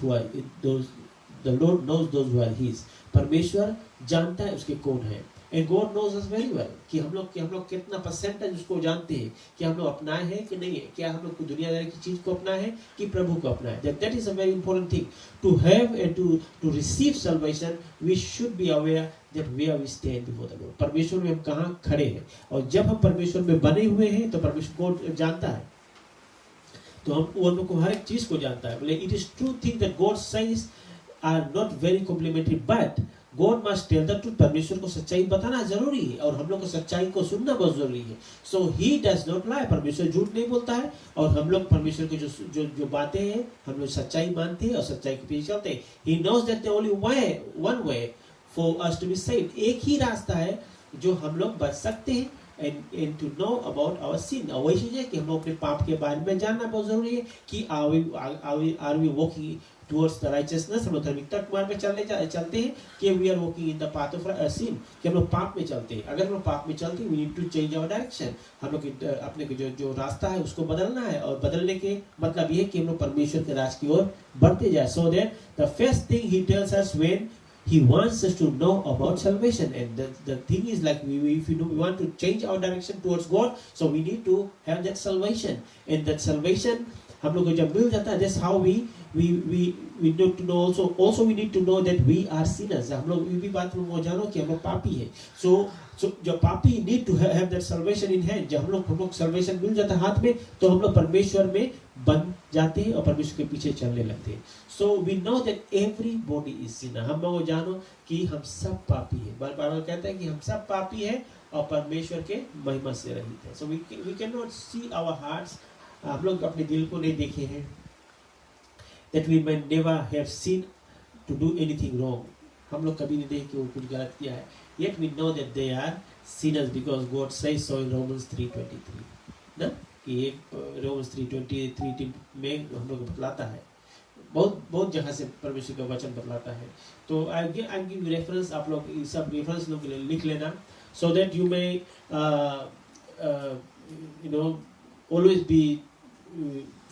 those who are His। परमेश्वर जानता है उसके कौन है। And God knows us very well कि हम लोग कितना परसेंटेज उसको जानते हैं कि हम लोग अपनाए हैं कि नहीं है, क्या हम लोग दुनियादारी की चीज को अपनाए हैं कि प्रभु को अपनाए। That is a very important thing to have and to receive salvation. We should be aware that where we stand before the Lord. परमेश्वर में हम कहाँ खड़े हैं, और जब हम परमेश्वर में बने हुए हैं तो परमेश्वर को जानता है, तो हम लोग को हर एक चीज को जानता है। बोले it is true thing that God says are not very complimentary but God must tell the truth. परमेश्वर को सच्चाई बताना जरूरी है और हम लोग को सच्चाई को सुनना बहुत जरूरी है। सो ही डज नॉट लाई, परमेश्वर झूठ नहीं बोलता है, और हम लोग परमेश्वर की जो बातें हैं हम लोग सच्चाई मानते हैं और सच्चाई के पीछे चलते हैं। He knows that the only one way for us to be saved, एक ही रास्ता है जो हम लोग बच सकते हैं and to know about our sin। और वही चीज है कि हम लोग अपने पाप के बारे में जानना बहुत जरूरी है कि are we walking towards the righteousness। हम लोग धार्मिकता के मार्ग में चलते हैं कि we are walking in the path of sin, कि हम लोग पाप में चलते हैं। अगर हम लोग पाप में चलते हैं we need to change our direction। हम लोग अपने जो रास्ता है उसको बदलना है, और बदलने के मतलब ये है कि हम लोग परमेश्वर के राज की ओर बढ़ते जाए। So that the first thing he tells us when he wants us to know about salvation, and the thing is like if we want to change our direction towards God, so we need to have that salvation, and that salvation हम लोग को जब मिल जाता है, that's how we need to know also we need to know that we are sinners। हम लोग ये भी बात को जानो कि हम लोग पापी है। so जब पापी need to have that salvation in hand, जब हम लोग salvation मिल जाता है हाथ में, तो हम लोग परमेश्वर में बन जाते हैं और परमेश्वर के पीछे चलने लगते हैं। So we know that everybody is sinner। हम लोग जानो कि हम सब पापी हैं। बाइबल कहता है कि हम सब पापी हैं और परमेश्वर के महिमा से रहित हैं। So we cannot see our hearts। हम लोग अपने दिल को नहीं देखे हैं, that we may never have sinned to do anything wrong। हम लोग कभी नहीं देखे कि वो कुछ गलत किया है। Yet we know that they are sinners because God says so in Romans 3:23 ना, कि Romans 3:23 में हम लोग बतलाता है, बहुत जगह से परमेश्वर का वचन बतलाता है। तो आई गिव रेफरेंस, आप लोग ये सब रेफरेंस लोग लिख लेना, so that you may always be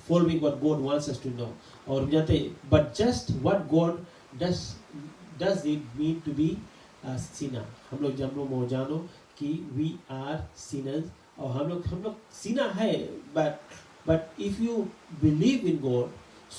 following what God wants us to know। और जाते but just what God does it mean to be a sinner। हम लोग जब लोग जानो कि we are sinners, और हम लोग sinner है, but if you believe in God,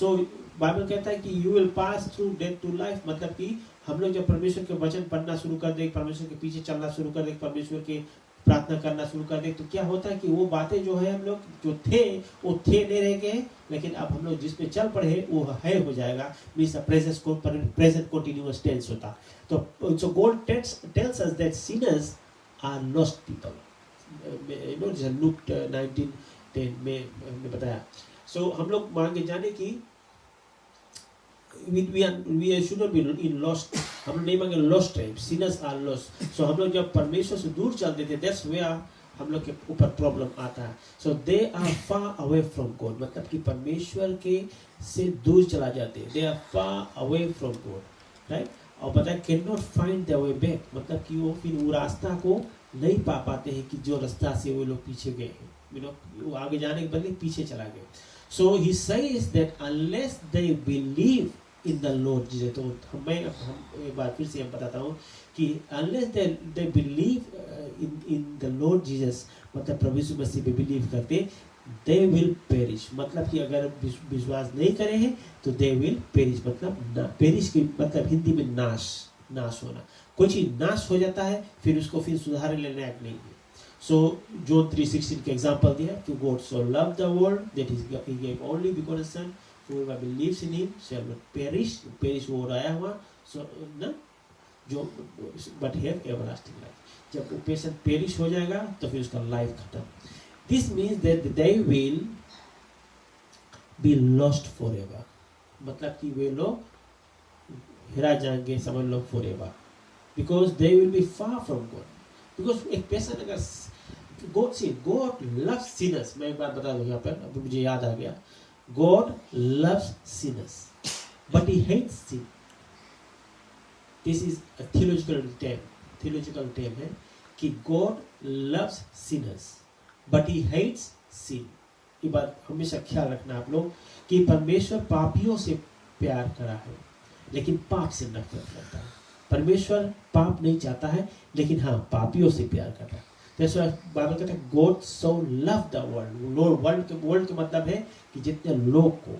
so Bible कहता है कि you will pass through death to life। मतलब कि हम लोग जब परमेश्वर के वचन पढ़ना शुरू कर दे, परमेश्वर के पीछे चलना शुरू कर दे, परमेश्वर के प्रार्थना करना शुरू कर दे, तो क्या होता है कि वो बातें जो है हम लोग जो थे वो थे नहीं रह गए, लेकिन अब हम लोग जिसपे चल पड़े हैं वो है हो जाएगा। मीन्स प्रेजेंट कंटिन्यूअस टेंस होता। तो so God tells us that sinners are lost people. जैसे लूक 19:10 में हमने बताया। सो हम लोग मांगे जाने की we should not be in lost। हम लोग नहीं मांगे lost है, sinners are lost। so हम लोग जब परमेश्वर से दूर चलते थे, that's where हम लोग के ऊपर प्रॉब्लम आता है। so they are far away from God, मतलब कि परमेश्वर के से दूर चला जाते हैं। they are far away from God, right? और पता है cannot find their way back, मतलब कि वो फिर वो रास्ता को नहीं पा पाते हैं कि जो रास्ता से वो लोग पीछे गए हैं, वो आगे जाने के बदले पीछे चला गया। so he says that unless they believe in the Lord Jesus। तो हम एक बार फिर से हम बताता हूँ कि unless they believe in the Lord Jesus, मतलब प्रभु यीशु मसीह पे बिलीव करते, they will perish। मतलब कि अगर विश्वास नहीं करे हैं तो they will perish, मतलब perish की मतलब हिंदी में नाश होना। कोई चीज नाश हो जाता है फिर उसको फिर सुधार लेने लायक नहीं है। So John 3:16 के एग्जांपल दिया, to God so loved the world that he gave only begotten son, whoever believes in him shall not perish वो आया हुआ ना जो but have everlasting life। जब वो पेशेंट पेरिश हो जाएगा तो फिर उसका लाइफ खत्म। This means that they will be lost forever, मतलब कि वे लोग हिरा जाएंगे, समझ लो forever, because they will be far from God। because एक पेशेंट अगर God loves sinners। मैं एक बार बता दूं यहाँ पर, अभी मुझे याद आ गया। God loves sinners, but he hates sin। This is a theological term है कि God loves sinners, but he hates sin। ये बात हमेशा ख्याल रखना आप लोग कि परमेश्वर पापियों से प्यार करा है, लेकिन पाप से नफरत करता है। परमेश्वर पाप नहीं चाहता है, लेकिन हाँ पापियों से प्यार करता है। जैसे बाइबल कहता है God so love the world. World का मतलब है कि जितने लोग को,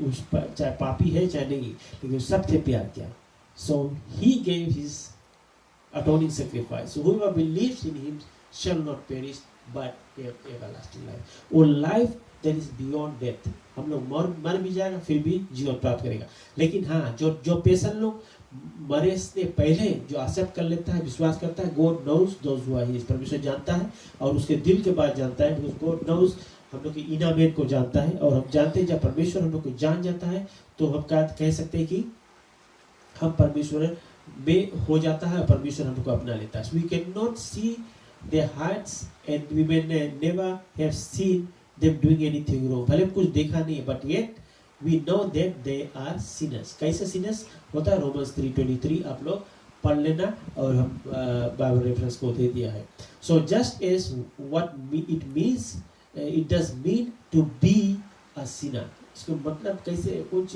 उस पर चाहे पापी है चाहे नहीं, लेकिन सबसे प्यार किया। So he gave his atoning sacrifice. So whoever believes in him shall not perish but have everlasting life. वो life that is beyond death. हम लोग मर भी जाएगा फिर भी जीवन प्राप्त करेगा। लेकिन हाँ जो पेशेंट लोग मरे से पहले जो एक्सेप्ट कर लेता है, विश्वास करता है, God knows those who are his, परमेश्वर जानता है और उसके दिल के बाद जानता है, because God knows हम लोग के इनर मैन को जानता है। और हम जानते हैं जब परमेश्वर हम लोग को जान जाता है तो हम क्या कह सकते हैं कि हम परमेश्वर में हो जाता है, परमेश्वर हमको अपना लेता है। We cannot see their hearts and we may never have seen them doing anything wrong. भले कुछ देखा नहीं, but yet we know that they are sinners. कैसे sinners होता है? Romans 3:23 आप लोग पढ़ लेना, और हम बाइबल रेफरेंस को दे दिया है। So just as what it means, it does mean to be a sinner. इसको मतलब कैसे कुछ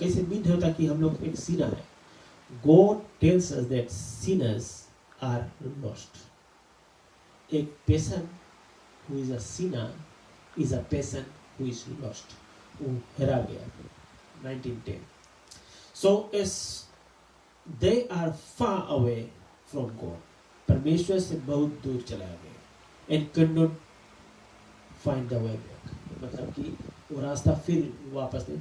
कैसे मीन होता कि हम लोग एक सिनर है। God tells us that sinners are lost. A person who is a sinner is a person who is lost. वो हेरा गया। 19:10. So as they are far away from God, परमेश्वर से बहुत दूर चला गया, and could not find the way back. मतलब कि वो रास्ता फिर वापस नहीं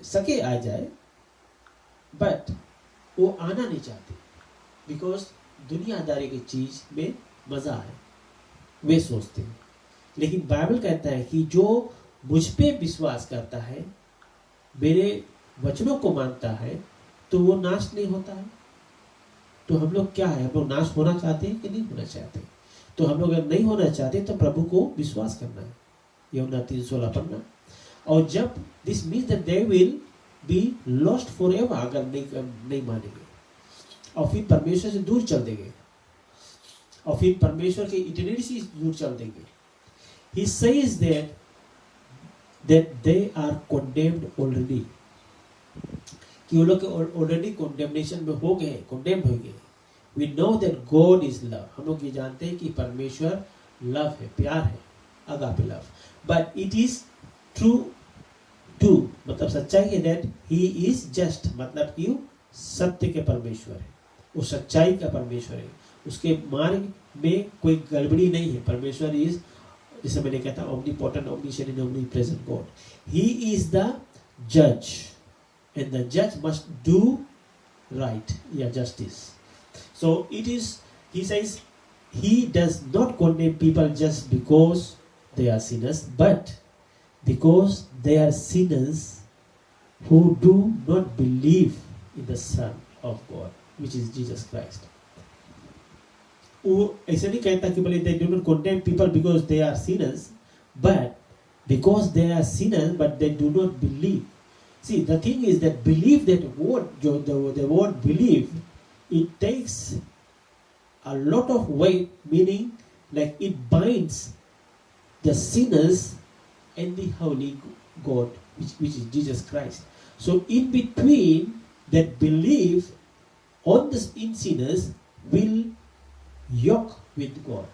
सके आ जाए, बट वो आना नहीं चाहते, बिकॉज दुनियादारी की चीज में मजा है वे सोचते हैं। लेकिन बाइबल कहता है कि जो मुझ पे विश्वास करता है, मेरे वचनों को मानता है, तो वो नाश नहीं होता है। तो हम लोग क्या है, हम लोग नाश होना चाहते हैं कि नहीं होना चाहते? तो हम लोग अगर नहीं होना चाहते तो प्रभु को विश्वास करना है, यूहन्ना 3:16 पढ़ना। और जब this means that they will be lost forever, अगर नहीं मानेंगे और फिर परमेश्वर से दूर चल देंगे और फिर परमेश्वर के इटर्निटी से दूर चल देंगे। He says that they are condemned already, कि वो लोग ऑलरेडी condemnation में हो गए, condemned हो गए। We know that God is love, हम लोग ये जानते हैं कि परमेश्वर लव है, प्यार है, agape love, but it is true टू मतलब सच्चाई है, दैट ही इज जस्ट मतलब कि वो सत्य के परमेश्वर है, वो सच्चाई का परमेश्वर है, उसके मार्ग में कोई गड़बड़ी नहीं है। परमेश्वर इज, जैसे मैंने कहा था, omnipotent, omniscient and omnipresent God. He is the judge and the judge must do right, justice. So it is, he says, he does not condemn people just because they are sinners, but because they are sinners who do not believe in the Son of God, which is Jesus Christ. वो ऐसे नहीं कहता कि बोले they do not condemn people because they are sinners, but because they are sinners but they do not believe. See, the thing is that believe, that word, the word believe, it takes a lot of weight, meaning like it binds the sinners and the holy God, which is Jesus Christ. So in between that belief on the in sinners will yoke with God.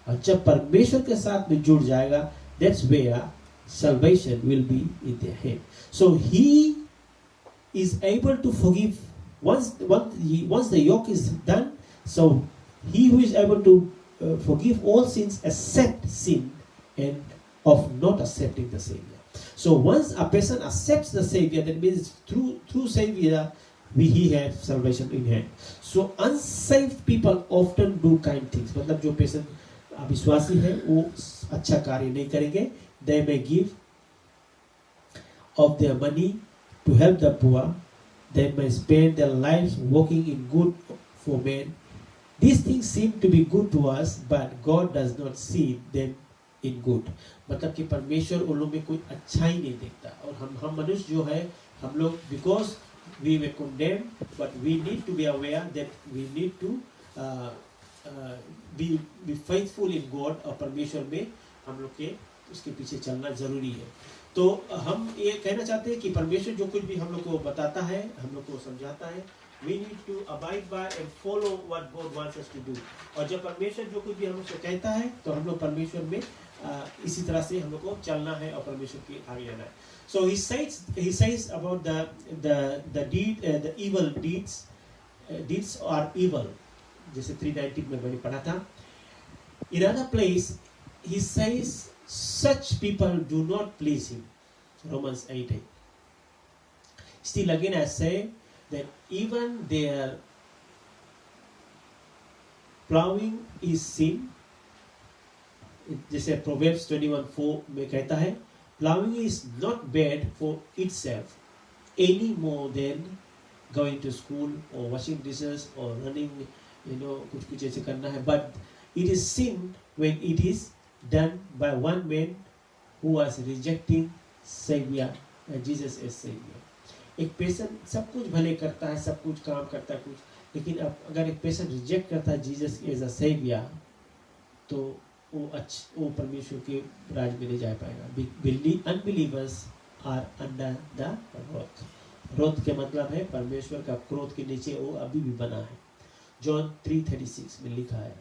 और जब परमेश्वर के साथ में जुड़ जाएगा, that's where salvation will be in their hand. So he is able to forgive once the yoke is done. So he who is able to forgive all sins, accept sin and of not accepting the Savior. So once a person accepts the Savior, that means through Savior he has salvation in hand. So unsaved people often do kind things. मतलब जो person अविश्वासी है वो अच्छा कार्य नहीं करेंगे. They may give of their money to help the poor. They may spend their lives working in good for men. These things seem to be good to us, but God does not see them in good. मतलब कि परमेश्वर उन लोगों में कोई अच्छाई नहीं देखता। और हम मनुष्य जो है, हम लोग because we were condemned, but we need to be aware that we need to be faithful in God. और परमेश्वर में हम लोग के उसके पीछे चलना जरूरी है। तो हम ये कहना चाहते हैं कि परमेश्वर जो कुछ भी हम लोग को बताता है, हम लोग को समझाता है, we need to abide by and follow what God wants us to do. और जब परमेश्वर जो कुछ भी हम लोग से कहता है तो हम लोग परमेश्वर में इसी तरह से हम लोग को चलना है और परमेश्वर के आगे जाना है. So he says about the deed, the evil deeds. Deeds are evil. जैसे 3:19 में मैंने पढ़ा था. In another place, he says such people do not please him. Romans 8:8. Still again I say that even their plowing is sin. जैसे Proverbs 21:4 में कहता है, plowing is not bad for itself any more than going to school or washing dishes or running, कुछ ऐसे करना है. But it is sin when it is done by one man who was rejecting Savior, Jesus as Savior. एक patient सब कुछ भले करता है, सब कुछ काम करता है कुछ, लेकिन अब अगर एक पेशेंट रिजेक्ट करता है जीसस एज अ सेवियर, तो वो परमेश्वर के राज में नहीं जा पाएगा. Unbelievers are under the wrath. Wrath के मतलब है परमेश्वर का क्रोध के नीचे वो अभी भी बना है. जॉन 3:36 में लिखा है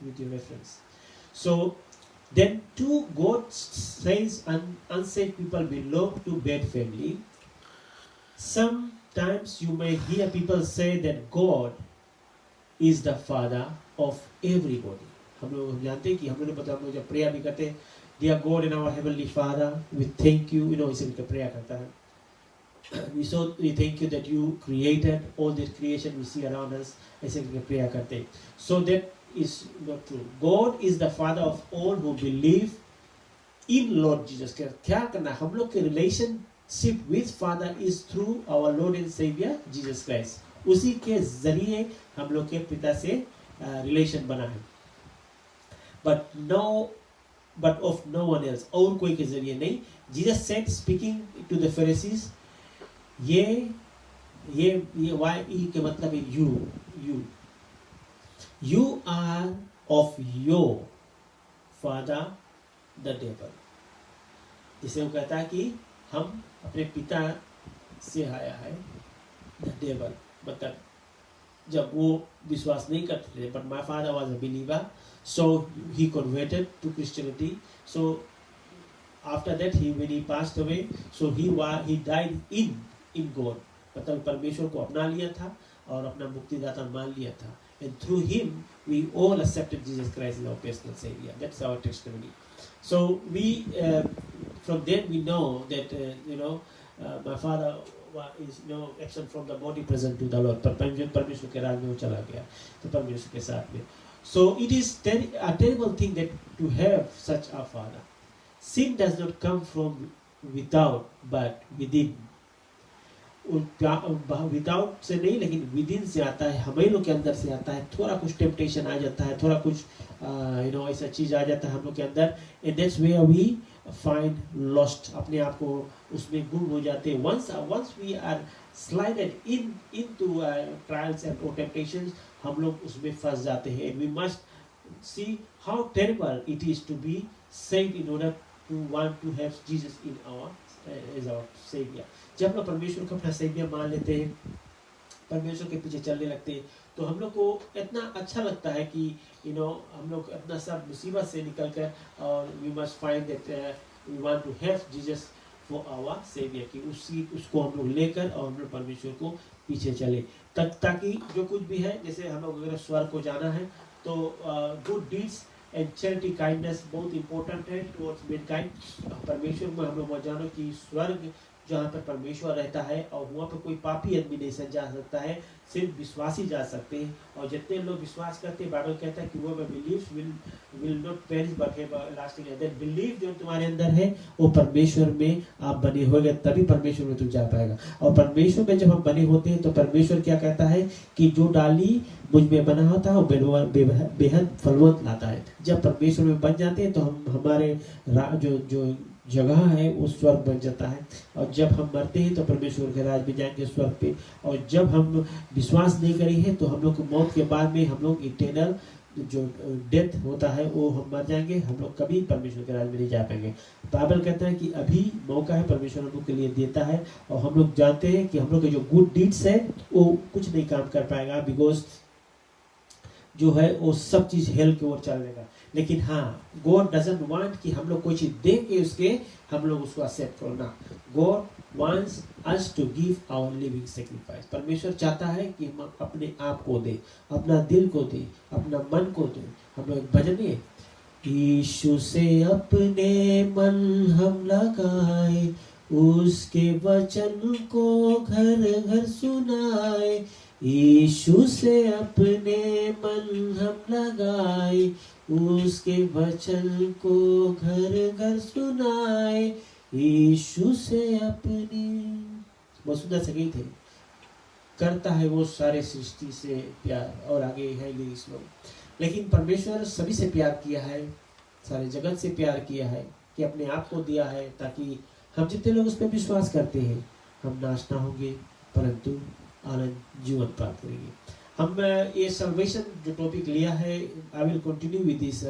with your reference. So then too God says unsaved people belong to bad family. Sometimes you may hear people say that God is the father of everybody. हम लोग जानते हैं कि हम लोग जब प्रेयर भी करते हैं, Dear God and our heavenly Father, we thank you, इसे मिलकर प्रेयर करता है. We thank you that you created all this creation we see around us. ऐसे करके प्रेयर करते हैं. So that is not true. God is the father of all who believe in Lord Jesus Christ. क्या करना, हम लोग के relationship with Father is through our Lord and Savior Jesus Christ. उसी के जरिए हम लोग के पिता से relation बना है. But of no one else. और कोई के जरिए नहीं. Jesus said, speaking to the Pharisees, ये why के मतलब है you are of your father the devil. जिसे वो कहता है कि हम अपने पिता से आया है. the devil मतलब जब वो विश्वास नहीं करते थे, but my father was a believer, so he converted to Christianity. So after that when he passed away, so he died in God. मतलब परमेश्वर को अपना लिया था और अपना मुक्तिदाता मान लिया था. And through him we all accepted Jesus Christ as our personal Savior. That's our testimony. So we from then we know that my father is absent from the body, present to the Lord. परमेश्वर के राज में वो चला गया तो परमेश्वर के साथ में. So it is a terrible thing that to have such a father. Sin does not come from without but within. Without से नहीं लेकिन विदिन से आता है, हमें लोग के अंदर से आता है. थोड़ा कुछ टेम्पटेशन आ जाता है, थोड़ा कुछ ऐसा चीज आ जाता है हम लोग के अंदर, and that's where we find lost. अपने आप को उसमें गुम हो जाते हैं. Once we are slided into trials and temptations, हम लोग उसमें फंस जाते हैं. We must see how terrible it is to be saved in order to want to have Jesus in our as our saviour. जब लोग परमेश्वर को अपना सेवियर मान लेते हैं, परमेश्वर के पीछे चलने लगते हैं, तो हम लोग को इतना अच्छा लगता है कि हम लोग अपना सब मुसीबत से निकल कर और we must find that we want to have Jesus for our saviour, कि उसको हम लोग लेकर और हम लोग परमेश्वर को पीछे चले ताकि जो कुछ भी है, जैसे हम लोग अगर स्वर्ग को जाना है तो good deeds and charity kindness बहुत इंपॉर्टेंट है टुवर्ड्स मैनकाइंड. परमेश्वर में हम लोग जानो कि स्वर्ग जहाँ पर परमेश्वर रहता है और वहाँ पर कोई पापी आदमी नहीं जा सकता है, सिर्फ विश्वासी जा सकते हैं. और जितने लोग विश्वास करते हैं, बाइबल कहता है कि वो believes will not perish but have everlasting life. That believe जो तुम्हारे अंदर है वो परमेश्वर में आप बने होगे, तभी परमेश्वर में तुम जा पाएगा. और परमेश्वर में जब हम बने होते हैं तो परमेश्वर क्या कहता है कि जो डाली मुझ में बना होता है वो बेहद फलवंत लाता है. जब परमेश्वर में बन जाते हैं तो हम हमारे जो जगह है वो स्वर्ग बन जाता है. और जब हम मरते हैं तो परमेश्वर के राज में जाएंगे स्वर्ग पे. और जब हम विश्वास नहीं करेंगे तो हम लोग को मौत के बाद में हम लोग इटर्नल जो डेथ होता है वो हम मर जाएंगे, हम लोग कभी परमेश्वर के राज में नहीं जा पाएंगे। बाइबल कहता है कि अभी मौका है, परमेश्वर हम लोग के लिए देता है, और हम लोग जानते हैं कि हम लोग के जो गुड डीड्स है वो कुछ नहीं काम कर पाएगा, बिकॉज जो है वो सब चीज हेल की ओर चलेगा। लेकिन हाँ, गॉड डजंट वांट कि हम लोग कोई चीज दे के उसके हम लोग उसको एक्सेप्ट करो ना। God wants us to give our living sacrifice। परमेश्वर चाहता है कि हम अपने आप को दे, अपना दिल को दे, अपना मन को दे। हम लोग एक भजन है, यीशु से अपने मन हम लगाए, उसके वचन को घर घर सुनाए। यीशु से अपने मन हम लगाए, उसके वचन को घर घर सुनाए। यीशु से अपनी, बहुत सुंदर से गीत है, करता है वो सारे सृष्टि से प्यार, और आगे है लिरिक्स लोग। लेकिन परमेश्वर सभी से प्यार किया है, सारे जगत से प्यार किया है, कि अपने आप को दिया है ताकि हम जितने लोग उस पर विश्वास करते हैं हम नाश ना होंगे परंतु आनंद जीवन प्राप्त करेंगे। हम ये सल्वेशन जो टॉपिक लिया है, I will continue with this.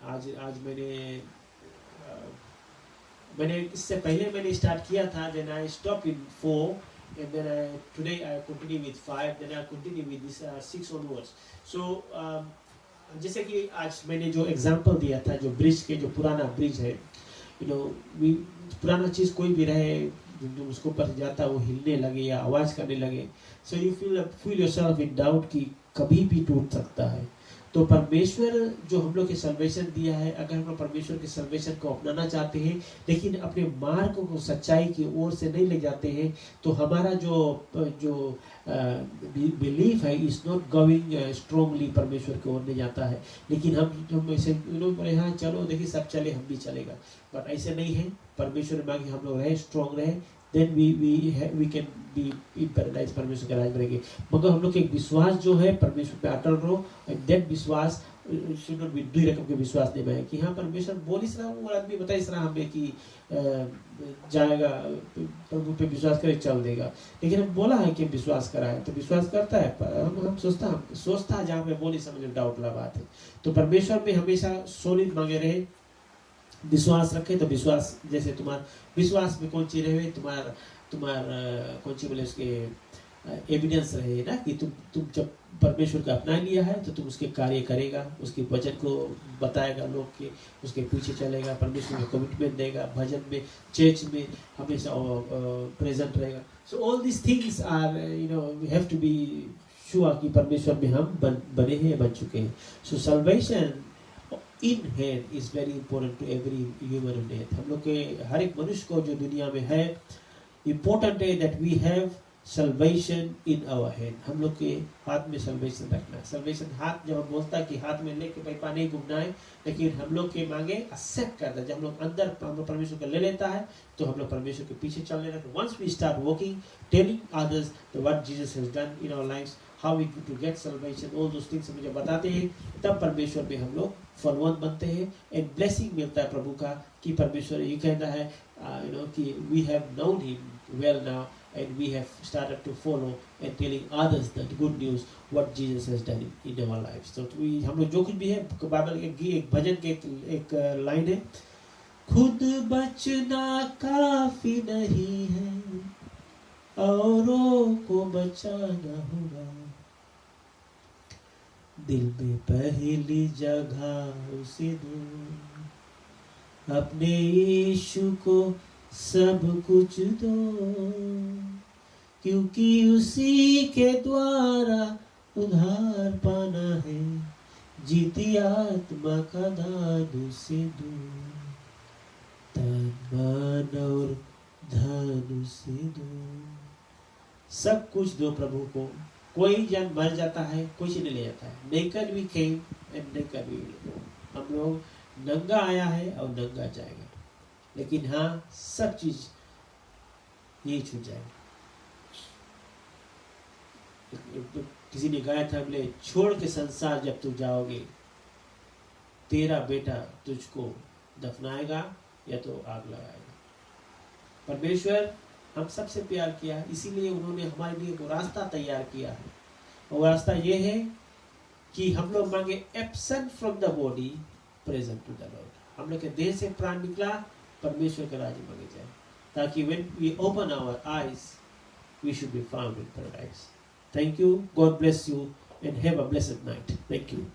आज मैंने इससे पहले मैंने स्टार्ट किया था, then I stop in 4 and then today I continue with 5, then I continue with this 6 onwards. So जैसे कि आज मैंने जो एग्जांपल दिया था, जो ब्रिज के, जो पुराना ब्रिज है, पुराना चीज कोई भी रहे जो उसको ऊपर जाता वो हिलने लगे या आवाज करने लगे, so you feel yourself in doubt कि कभी भी टूट सकता है। तो परमेश्वर जो हम लोग के सल्वेशन दिया है, अगर हम लोग परमेश्वर के सल्वेशन को अपनाना चाहते हैं लेकिन अपने मार्ग को सच्चाई की ओर से नहीं ले जाते हैं, तो हमारा जो बिलीफ है इज नॉट गोइंग स्ट्रांगली परमेश्वर की ओर नहीं जाता है। लेकिन हम ऐसे बोले हाँ चलो देखिए सब चले, हम भी चलेगा, बट ऐसे नहीं है। परमेश्वर मांगे हम लोग रहे, स्ट्रांग रहे, then we can be in paradise, परमेश्वर के राज में रहेंगे। मगर हम लोग के एक विश्वास जो है परमेश्वर पे अटल रहो, दैट विश्वास शुड नॉट बी दुई रकम के विश्वास नहीं है कि हाँ परमेश्वर बोल इस रहा, वो आदमी बता इस रहा हमें कि जाएगा प्रभु पे विश्वास करे चल देगा, लेकिन हम बोला है कि विश्वास करा है तो विश्वास करता है, हम सोचता है जहाँ पे बोली समझ डाउट ला बात है। तो परमेश्वर में हमेशा सोलिड मांगे रहे, विश्वास रखे। तो विश्वास जैसे तुम्हारा विश्वास में कौन चीज रहे, तुम्हारा कौन सी बोले उसके एविडेंस रहे ना, कि तुम जब परमेश्वर को अपना लिया है तो तुम उसके कार्य करेगा, उसके वचन को बताएगा लोग के, उसके पीछे चलेगा, परमेश्वर को कमिटमेंट देगा, भजन में चर्च में हमेशा प्रेजेंट रहेगा। So all this things are we have to be sure कि परमेश्वर में हम बने हैं, बन चुके हैं। So salvation in hand is very important to every human on earth. हम लोग के हर एक मनुष्य को जो दुनिया में है, इंपॉर्टेंट है that we have salvation in our hand. हम लोग के हाथ में सल्वेशन रखना है। सल्वेशन हाथ जब हम बोलता है कि हाथ में लेके पैपा नहीं घूमना है, लेकिन हम लोग के मांगे एक्सेप्ट करता है। जब हम लोग अंदर हम लोग परमेश्वर को ले लेता है तो हम लोग परमेश्वर के पीछे चलने लगते। Once we start walking, telling others what Jesus has done in our lives, how we to get salvation, all those things मुझे बताते हैं, तब परमेश्वर में हम लोग फलवंत बनते हैं एंड ब्लेसिंग मिलता है प्रभु का, कि परमेश्वर ये कहता है कि we have known him well now and we have started to follow and telling others the good news what Jesus has done in our lives. So हम लोग जो कुछ भी है, बाइबल एक भजन के एक लाइन है, खुद बचना काफी नहीं है औरों को बचाना होगा, दिल में पहली जगह उसे दो, अपने यीशु को सब कुछ दो, क्योंकि उसी के द्वारा उधार पाना है, जीती आत्मा का दान उसे दो, तन मन और धन उसे दो, सब कुछ दो प्रभु को। कोई जन मर जाता है, कुछ नहीं ले जाता है। Naked we came and naked we will go. हम लोग नंगा आया है और नंगा जाएगा, लेकिन हाँ सब चीज यही छूट जाएगा। किसी ने गाया था, बोले छोड़ के संसार जब तू जाओगे, तेरा बेटा तुझको दफनाएगा या तो आग लगाएगा। परमेश्वर हम सबसे प्यार किया है, इसीलिए उन्होंने हमारे लिए वो रास्ता तैयार किया है। और रास्ता ये है कि हम लोग मांगे absent from the body present to the Lord. हम लोग के देह से प्राण निकला, परमेश्वर के राज्य मांगे जाए, ताकि when we open our eyes we should be found in paradise. Thank you. God bless you and have a blessed night. Thank you.